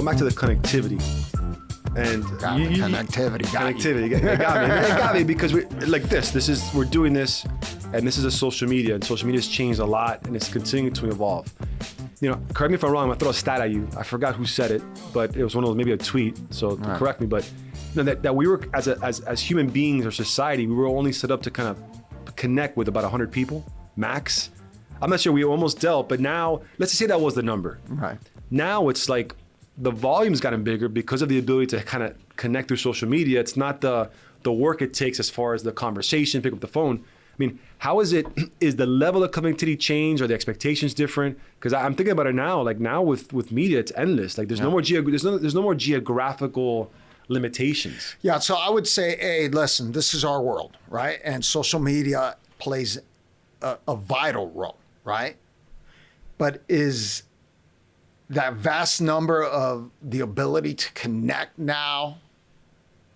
back to the connectivity. And connectivity. It got me because we're doing this, and this is a social media, and social media has changed a lot, and it's continuing to evolve. Correct me if I'm wrong. I'm gonna throw a stat at you. I forgot who said it, but it was one of those, maybe a tweet. So correct me, but that we were as human beings or society, we were only set up to kind of connect with about 100 people max. I'm not sure we almost dealt, but now let's just say that was the number. Right. Now it's like the volume's gotten bigger because of the ability to kind of connect through social media. It's not the work it takes as far as the conversation, pick up the phone. I mean, how is the level of connectivity change? Are the expectations different? Because I'm thinking about it now, like now with media, it's endless. Like there's no more geographical limitations. Yeah, so I would say, hey, listen, this is our world, right? And social media plays a vital role, right? But is that vast number of the ability to connect now,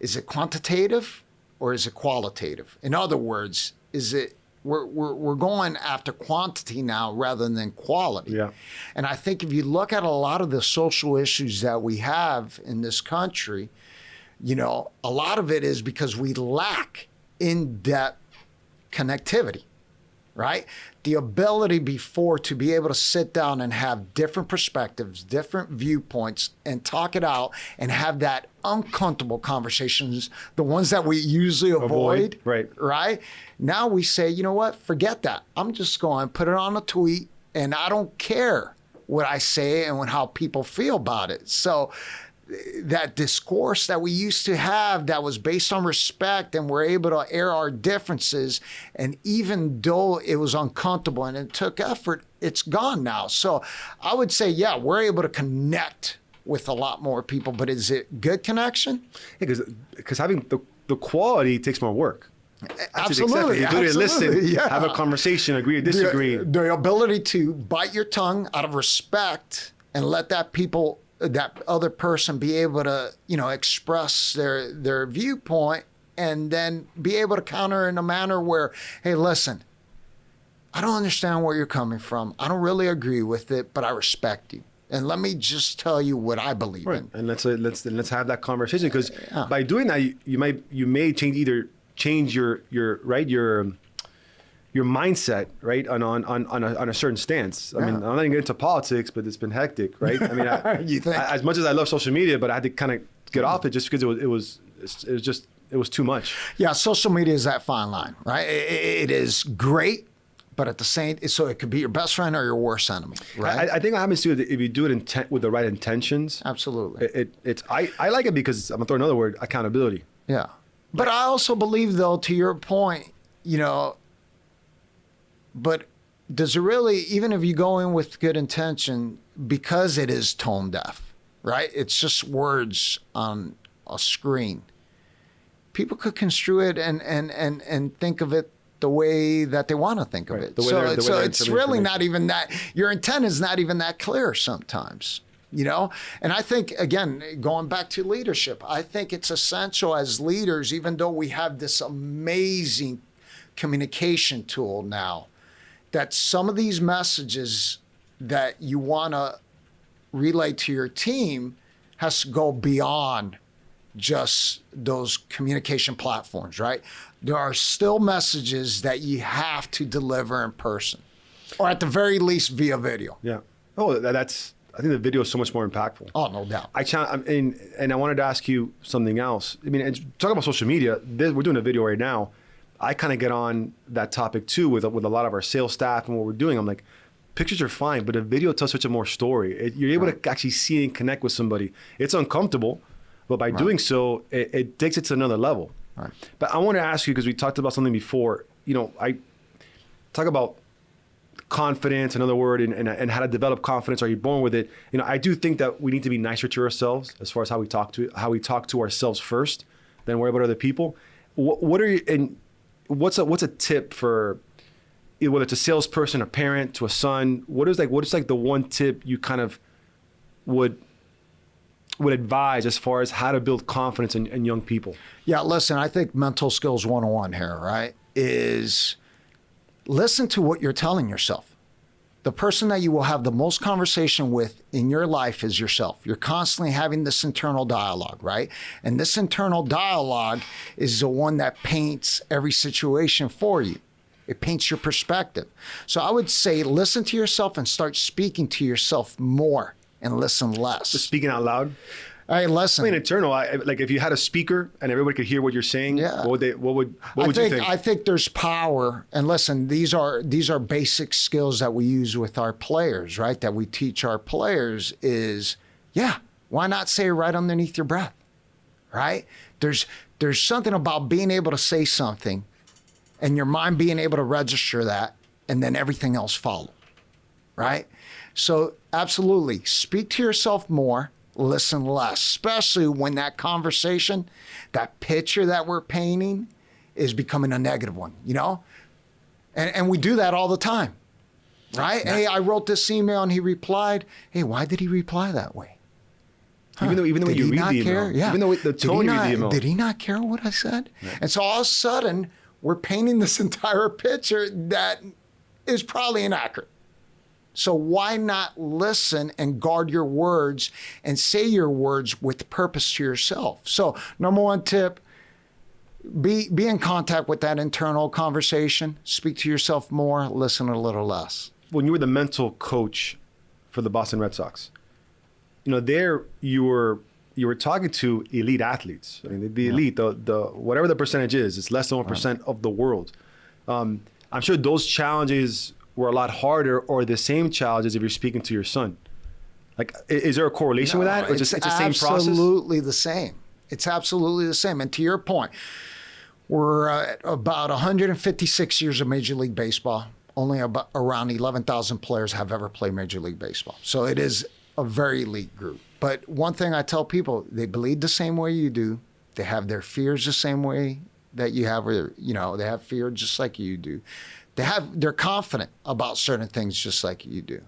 is it quantitative or is it qualitative? In other words, is it we're going after quantity now rather than quality? Yeah. And I think if you look at a lot of the social issues that we have in this country, a lot of it is because we lack in-depth connectivity, right? The ability before to be able to sit down and have different perspectives, different viewpoints, and talk it out and have that uncomfortable conversations, the ones that we usually avoid. Right? Now we say, you know what, forget that. I'm just going to put it on a tweet and I don't care what I say and how people feel about it. So that discourse that we used to have that was based on respect and we're able to air our differences, and even though it was uncomfortable and it took effort, it's gone now. So I would say, yeah, we're able to connect with a lot more people, but is it good connection? Yeah, because having the quality takes more work. Absolutely. The ability to listen, have a conversation, agree or disagree. The ability to bite your tongue out of respect and let that other person be able to, express their viewpoint, and then be able to counter in a manner where, hey, listen, I don't understand where you're coming from. I don't really agree with it, but I respect you. And let me just tell you what I believe in. And let's have that conversation, because by doing that, you may change your mindset, right, on a certain stance. I mean, I'm not even getting into politics, but it's been hectic, right? I mean, as much as I love social media, but I had to kind of get off it just because it was too much. Yeah, social media is that fine line, right? It is great, but at the same, so it could be your best friend or your worst enemy, right? I think what happens too, if you do it with the right intentions. Absolutely. I like it because, I'm gonna throw another word, accountability. Yeah. But I also believe, though, to your point, but does it really, even if you go in with good intention, because it is tone deaf, right? It's just words on a screen. People could construe it and think of it the way that they want to think of it. So it's really not even that, your intent is not even that clear sometimes. And I think, again, going back to leadership, I think it's essential as leaders, even though we have this amazing communication tool now, that some of these messages that you want to relay to your team has to go beyond just those communication platforms, right? There are still messages that you have to deliver in person, or at the very least via video. Yeah. Oh, I think the video is so much more impactful. Oh, no doubt. And I wanted to ask you something else. I mean, and talking about social media, we're doing a video right now. I kind of get on that topic too with a lot of our sales staff and what we're doing. I'm like, pictures are fine, but a video tells such a more story. You're able to actually see and connect with somebody. It's uncomfortable, but by doing so, it takes it to another level. Right. But I want to ask you, because we talked about something before, I talk about confidence, another word, and how to develop confidence. Are you born with it? I do think that we need to be nicer to ourselves as far as how we talk to ourselves first, then worry about other people. What's a tip for, whether it's a salesperson, a parent, to a son? What is the one tip you kind of would advise as far as how to build confidence in young people? Yeah, listen, I think mental skills 101 here, right, is listen to what you're telling yourself. the person that you will have the most conversation with in your life is yourself. You're constantly having this internal dialogue, right? And this internal dialogue is the one that paints every situation for you. It paints your perspective. So I would say listen to yourself and start speaking to yourself more and listen less. So speaking out loud? Hey, listen. I mean, internal. Like if you had a speaker and everybody could hear what you're saying, Yeah. what would you think? I think there's power. And listen, these are basic skills that we use with our players, right? That we teach our players is, why not say it right underneath your breath, right? There's something about being able to say something and your mind being able to register that, and then everything else follow, right? So absolutely, speak to yourself more, listen less, especially when that conversation, that picture that we're painting is becoming a negative one, you know? And we do that all the time, right? Yeah. Hey, I wrote this email and he replied. Hey, why did he reply that way? Even though when you read the email, yeah. even though the tone you read the email. Did he not care what I said? Yeah. And so all of a sudden, we're painting this entire picture that is probably inaccurate. So why not listen and guard your words and say your words with purpose to yourself? So number one tip, be in contact with that internal conversation. Speak to yourself more, listen a little less. When you were the mental coach for the Boston Red Sox, there you were talking to elite athletes. I mean, the elite, the whatever the percentage is, it's less than 1% of the world. I'm sure those challenges were a lot harder, or the same challenges if you're speaking to your son. Like, is there a correlation with that? Or it's the same process? Absolutely the same. It's absolutely the same. And to your point, we're at about 156 years of Major League Baseball. Only about around 11,000 players have ever played Major League Baseball. So it is a very elite group. But one thing I tell people, they bleed the same way you do. They have their fears the same way that you have, or, they have fear just like you do. They're confident about certain things just like you do.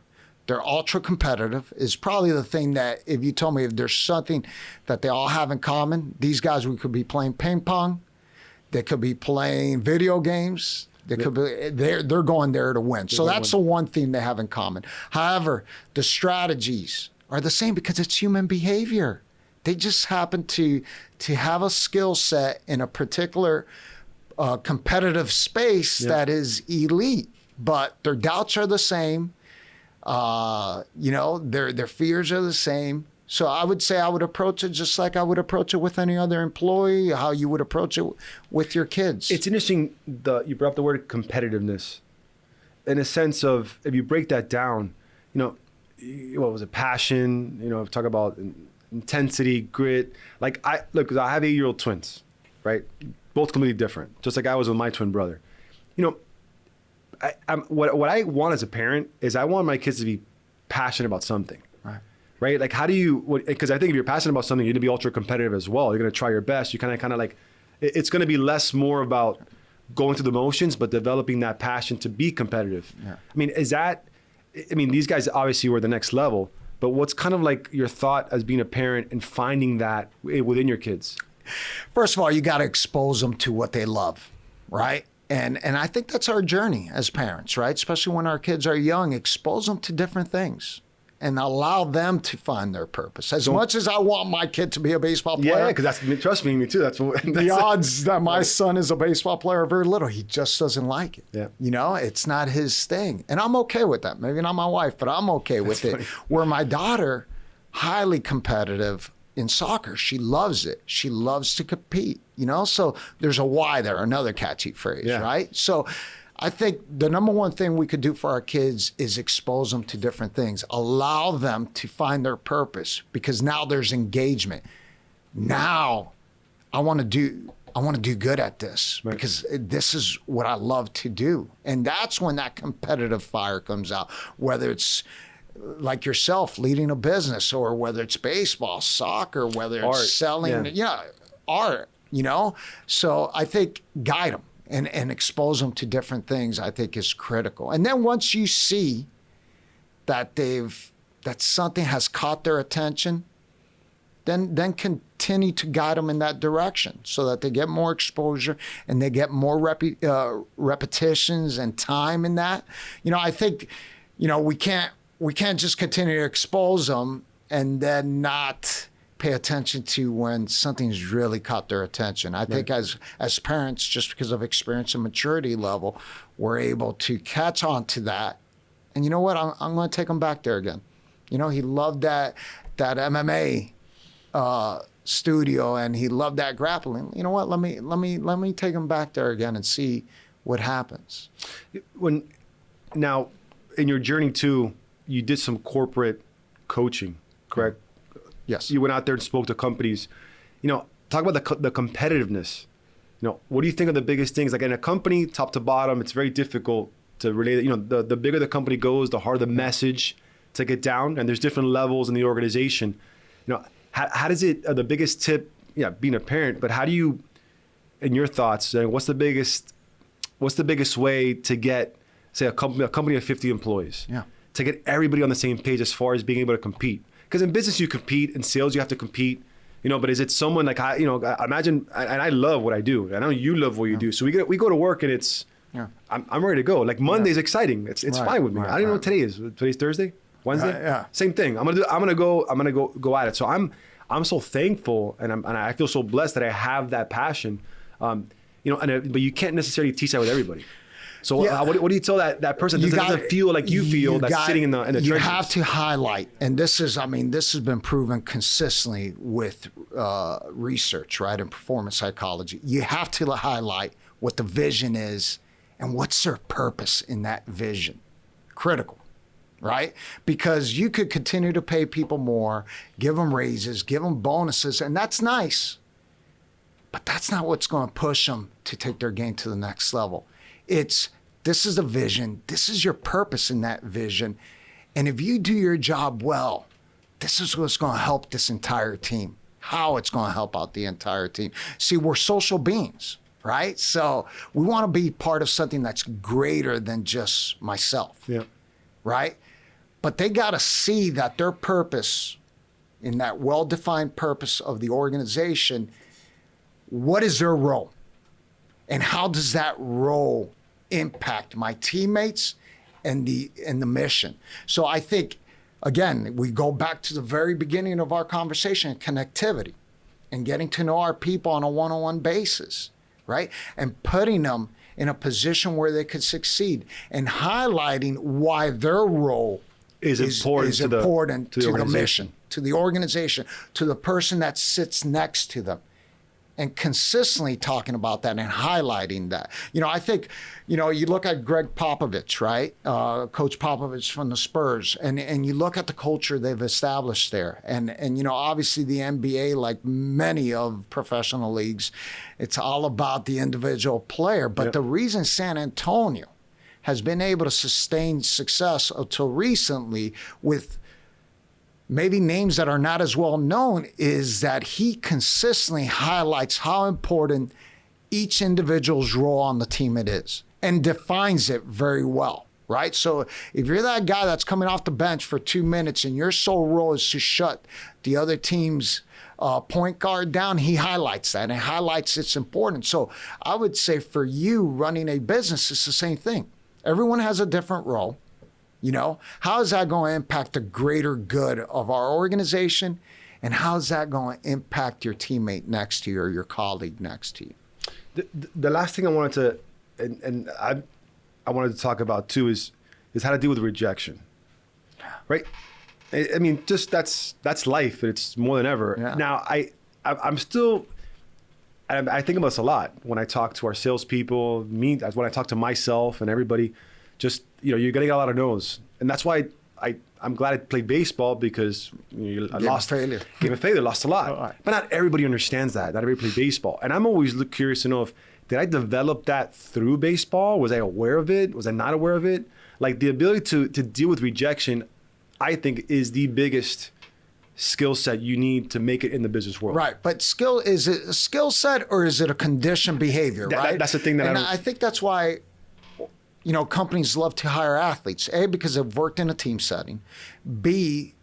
They're ultra competitive is probably the thing that if you told me if there's something that they all have in common, these guys, we could be playing ping pong. They could be playing video games. They're going there to win. So that's the one thing they have in common. However, the strategies are the same because it's human behavior. They just happen to have a skill set in a particular competitive space that is elite, but their doubts are the same. Their fears are the same. So I would say I would approach it just like I would approach it with any other employee, how you would approach it with your kids. It's interesting you brought up the word competitiveness in a sense of, if you break that down, what was it? Passion, talk about intensity, grit. Like I have 8-year-old twins, right? Both completely different, just like I was with my twin brother. What I want as a parent is I want my kids to be passionate about something. Right? Like, how do you, because I think if you're passionate about something, you're going to be ultra competitive as well. You're going to try your best. You kind of like, it's going to be less more about going through the motions, but developing that passion to be competitive. Yeah. These guys obviously were the next level, but what's kind of like your thought as being a parent and finding that within your kids? First of all, you got to expose them to what they love, right? And I think that's our journey as parents, right? Especially when our kids are young, expose them to different things and allow them to find their purpose. As much as I want my kid to be a baseball player. Yeah, because trust me, me too. That's the odds that my son is a baseball player are very little. He just doesn't like it. Yeah. It's not his thing. And I'm okay with that. Maybe not my wife, but I'm okay with it. Where my daughter, highly competitive in soccer. She loves it. She loves to compete, So there's a why there, another catchy phrase, right? So I think the number one thing we could do for our kids is expose them to different things. Allow them to find their purpose, because now there's engagement. Now I want to do good at this because this is what I love to do. And that's when that competitive fire comes out, whether it's like yourself leading a business, or whether it's baseball, soccer, whether it's selling, art, So I think guide them. And expose them to different things, I think, is critical. And then once you see that something has caught their attention, then continue to guide them in that direction so that they get more exposure and they get more repetitions and time in that. I think we can't just continue to expose them and then not pay attention to when something's really caught their attention. I think as parents, just because of experience and maturity level, we're able to catch on to that. And you know what? I'm going to take him back there again. He loved that MMA studio, and he loved that grappling. You know what? Let me take him back there again and see what happens. Now, in your journey too, you did some corporate coaching, correct? Yes. You went out there and spoke to companies. Talk about the competitiveness. What do you think are the biggest things? Like in a company, top to bottom, it's very difficult to relate. The bigger the company goes, the harder the message to get down. And there's different levels in the organization. How does it? The biggest tip, being a parent. But how do you, in your thoughts, what's the biggest way to get, say, a company of 50 employees, to get everybody on the same page as far as being able to compete? Because in business you compete, in sales you have to compete, but is it someone like I imagine, and I love what I do. I know you love what you do. So we go to work and it's, I'm ready to go. Like Monday's exciting. It's fine with me. I don't even know what today is. Today's Thursday, Wednesday. Same thing. I'm gonna go at it. So I'm so thankful and I feel so blessed that I have that passion. But you can't necessarily teach that with everybody. So what do you tell that person that doesn't feel like you feel, that's sitting in the trenches? You have to highlight, and this has been proven consistently with research, right, and performance psychology. You have to highlight what the vision is and what's their purpose in that vision. Critical, right? Because you could continue to pay people more, give them raises, give them bonuses, and that's nice. But that's not what's going to push them to take their game to the next level. This is the vision. This is your purpose in that vision. And if you do your job well, this is what's going to help this entire team, how it's going to help out the entire team. See, we're social beings, right? So we want to be part of something that's greater than just myself, right? But they got to see that their purpose, in that well-defined purpose of the organization, what is their role? And how does that role impact my teammates and the mission? So I think, again, we go back to the very beginning of our conversation, connectivity, and getting to know our people on a one-on-one basis, right? And putting them in a position where they could succeed and highlighting why their role is important to the mission, to the organization, to the person that sits next to them. And consistently talking about that and highlighting that. I think, you look at Greg Popovich, right? Coach Popovich from the Spurs, and you look at the culture they've established there. And obviously the NBA, like many of professional leagues, it's all about the individual player. But the reason San Antonio has been able to sustain success until recently with maybe names that are not as well known is that he consistently highlights how important each individual's role on the team it is and defines it very well, right? So if you're that guy that's coming off the bench for 2 minutes and your sole role is to shut the other team's point guard down, he highlights that and highlights its importance. So I would say for you running a business, it's the same thing. Everyone has a different role. How is that going to impact the greater good of our organization? And how is that going to impact your teammate next to you or your colleague next to you? The last thing I wanted to, I wanted to talk about too is how to deal with rejection, right? I mean, just that's life. It's more than ever. Yeah. Now, I'm still, I think about this a lot when I talk to our salespeople, when I talk to myself and everybody. Just, you're getting a lot of no's. And that's why I'm glad I played baseball because I lost. Game of failure, lost a lot. Right. But not everybody understands that. Not everybody plays baseball. And I'm always curious to know did I develop that through baseball? Was I aware of it? Was I not aware of it? Like the ability to deal with rejection, I think is the biggest skill set you need to make it in the business world. Right. But is it a skill set or is it a conditioned behavior, right? That's the thing that I think that's why companies love to hire athletes. A, because they've worked in a team setting. B,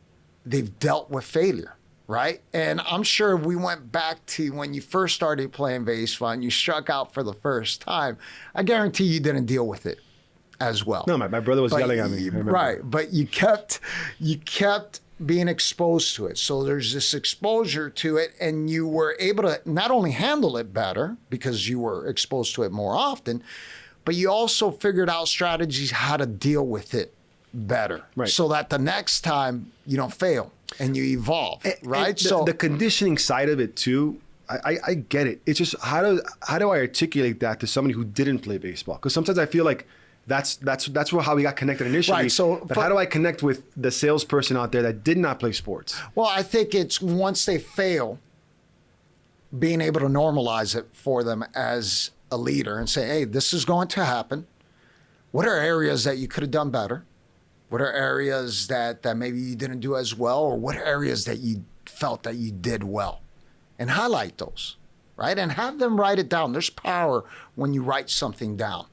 they've dealt with failure, right? And I'm sure if we went back to when you first started playing baseball and you struck out for the first time, I guarantee you didn't deal with it as well. No, my brother was yelling at me. I remember. Right, but you kept being exposed to it. So there's this exposure to it, and you were able to not only handle it better because you were exposed to it more often, but you also figured out strategies how to deal with it better, right, so that the next time you don't fail and you evolve, right? And so the conditioning side of it too, I get it. It's just how do I articulate that to somebody who didn't play baseball? Because sometimes I feel like that's how we got connected initially. Right. So, but how do I connect with the salesperson out there that did not play sports? Well, I think it's once they fail, being able to normalize it for them as a leader and say, hey, this is going to happen. What are areas that you could have done better? What are areas that maybe you didn't do as well? Or what are areas that you felt that you did well? And highlight those, right? And have them write it down. There's power when you write something down.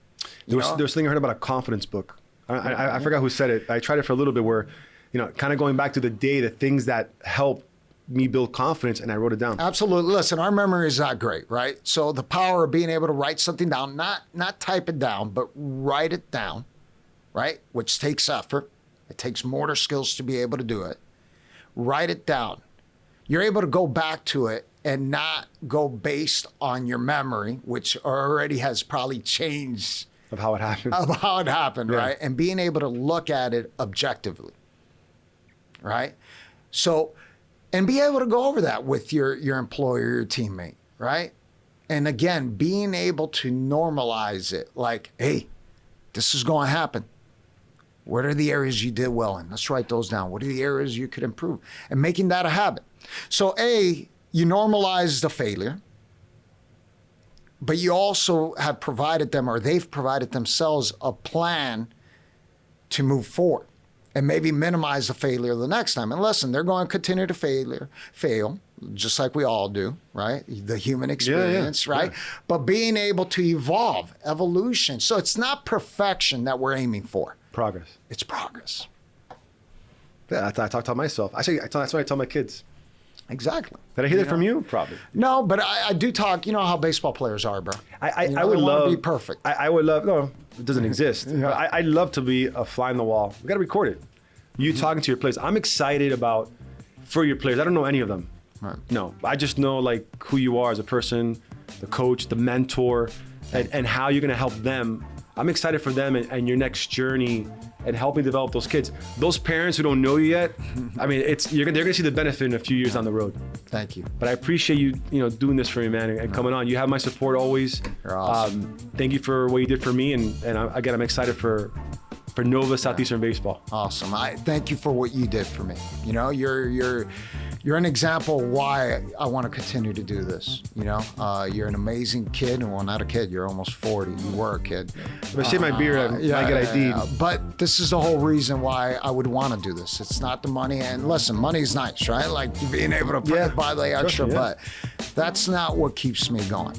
There was something I heard about a confidence book. I forgot who said it. I tried it for a little bit where, kind of going back to the day, the things that helped me build confidence, and I wrote it down. Absolutely. Listen, our memory is not great, right? So the power of being able to write something down, not type it down, but write it down, right? Which takes effort. It takes motor skills to be able to do it. Write it down. You're able to go back to it and not go based on your memory, which already has probably changed of how it happened. Yeah. Right? And being able to look at it objectively, right? So, and be able to go over that with your employer, your teammate, right? And again, being able to normalize it, like, hey, this is going to happen. What are the areas you did well in? Let's write those down. What are the areas you could improve? And making that a habit. So, you normalize the failure, but you also have provided them, or they've provided themselves, a plan to move forward and maybe minimize the failure the next time. And listen, they're going to continue to fail, just like we all do, right? The human experience, right? Yeah. But being able to evolution. So it's not perfection that we're aiming for. Progress. It's progress. Yeah, I talk to myself. That's what I tell my kids. Exactly. Did I hear that from you? Probably. No, but I do talk. You know how baseball players are, bro. I would love to be perfect. I would love. No, it doesn't exist. Yeah. I'd love to be a fly on the wall. We got to record it. You talking to your players. I'm excited for your players. I don't know any of them. Right. No, I just know like who you are as a person, the coach, the mentor, and how you're gonna help them. I'm excited for them and your next journey and helping develop those kids. Those parents who don't know you yet, I mean, they're gonna see the benefit in a few years down the road. Thank you. But I appreciate you, doing this for me, man, and coming on. You have my support always. You're awesome. Thank you for what you did for me, and I'm excited for Nova Southeastern baseball. Awesome. I thank you for what you did for me. You're an example of why I want to continue to do this. You're an amazing kid. Well, not a kid. You're almost 40. You were a kid. If I shave my beard, I get ID'd. Yeah. But this is the whole reason why I would want to do this. It's not the money. And listen, money's nice, right? Like being able to buy the extra, but that's not what keeps me going.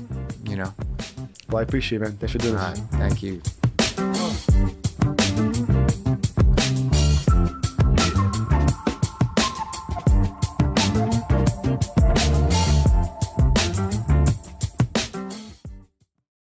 Well, I appreciate it, man. Thanks for doing this. Thank you.